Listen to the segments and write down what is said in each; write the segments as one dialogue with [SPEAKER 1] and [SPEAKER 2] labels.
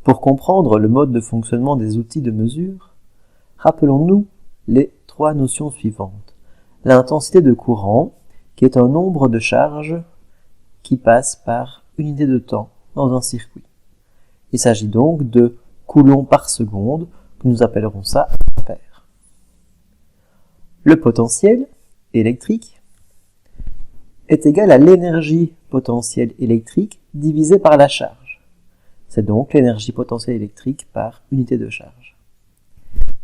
[SPEAKER 1] Pour comprendre le mode de fonctionnement des outils de mesure, rappelons-nous les trois notions suivantes. L'intensité de courant, qui est un nombre de charges qui passe par unité de temps dans un circuit. Il s'agit donc de coulombs par seconde, que nous appellerons ça ampères. Le potentiel électrique est égal à l'énergie potentielle électrique divisée par la charge. C'est donc l'énergie potentielle électrique par unité de charge.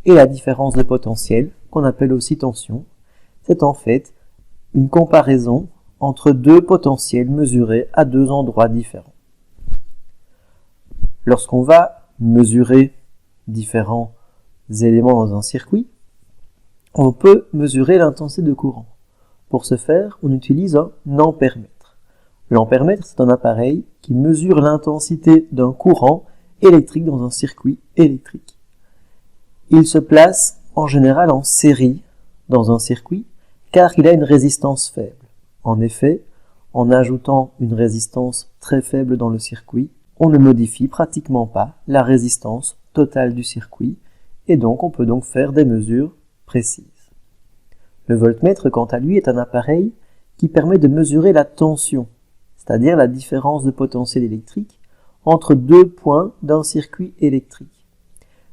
[SPEAKER 1] Et la différence de potentiel, qu'on appelle aussi tension, c'est en fait une comparaison entre deux potentiels mesurés à deux endroits différents. Lorsqu'on va mesurer différents éléments dans un circuit, on peut mesurer l'intensité de courant. Pour ce faire, on utilise un ampèremètre. L'ampèremètre, c'est un appareil qui mesure l'intensité d'un courant électrique dans un circuit électrique. Il se place en général en série dans un circuit car il a une résistance faible. En effet, en ajoutant une résistance très faible dans le circuit, on ne modifie pratiquement pas la résistance totale du circuit et donc on peut donc faire des mesures précises. Le voltmètre, quant à lui, est un appareil qui permet de mesurer la tension, c'est-à-dire la différence de potentiel électrique entre deux points d'un circuit électrique.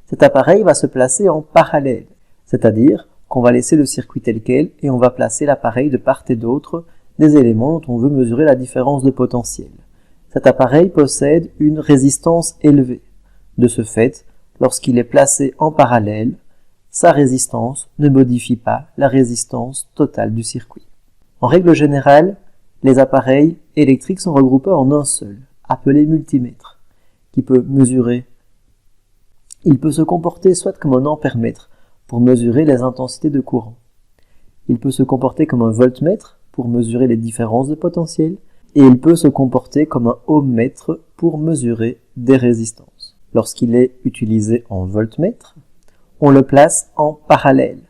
[SPEAKER 1] Cet appareil va se placer en parallèle, c'est-à-dire qu'on va laisser le circuit tel quel et on va placer l'appareil de part et d'autre des éléments dont on veut mesurer la différence de potentiel. Cet appareil possède une résistance élevée. De ce fait, lorsqu'il est placé en parallèle, sa résistance ne modifie pas la résistance totale du circuit. En règle générale, les appareils électriques sont regroupés en un seul, appelé multimètre, qui peut mesurer. Il peut se comporter soit comme un ampèremètre pour mesurer les intensités de courant. Il peut se comporter comme un voltmètre pour mesurer les différences de potentiel, et il peut se comporter comme un ohmmètre pour mesurer des résistances. Lorsqu'il est utilisé en voltmètre, on le place en parallèle,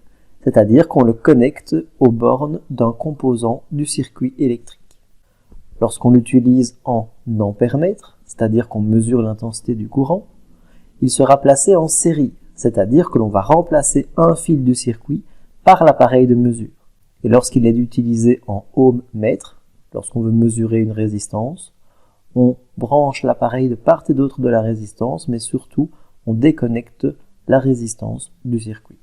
[SPEAKER 1] c'est-à-dire qu'on le connecte aux bornes d'un composant du circuit électrique. Lorsqu'on l'utilise en ampèremètre, c'est-à-dire qu'on mesure l'intensité du courant, il sera placé en série, c'est-à-dire que l'on va remplacer un fil du circuit par l'appareil de mesure. Et lorsqu'il est utilisé en ohmmètre, lorsqu'on veut mesurer une résistance, on branche l'appareil de part et d'autre de la résistance, mais surtout on déconnecte la résistance du circuit.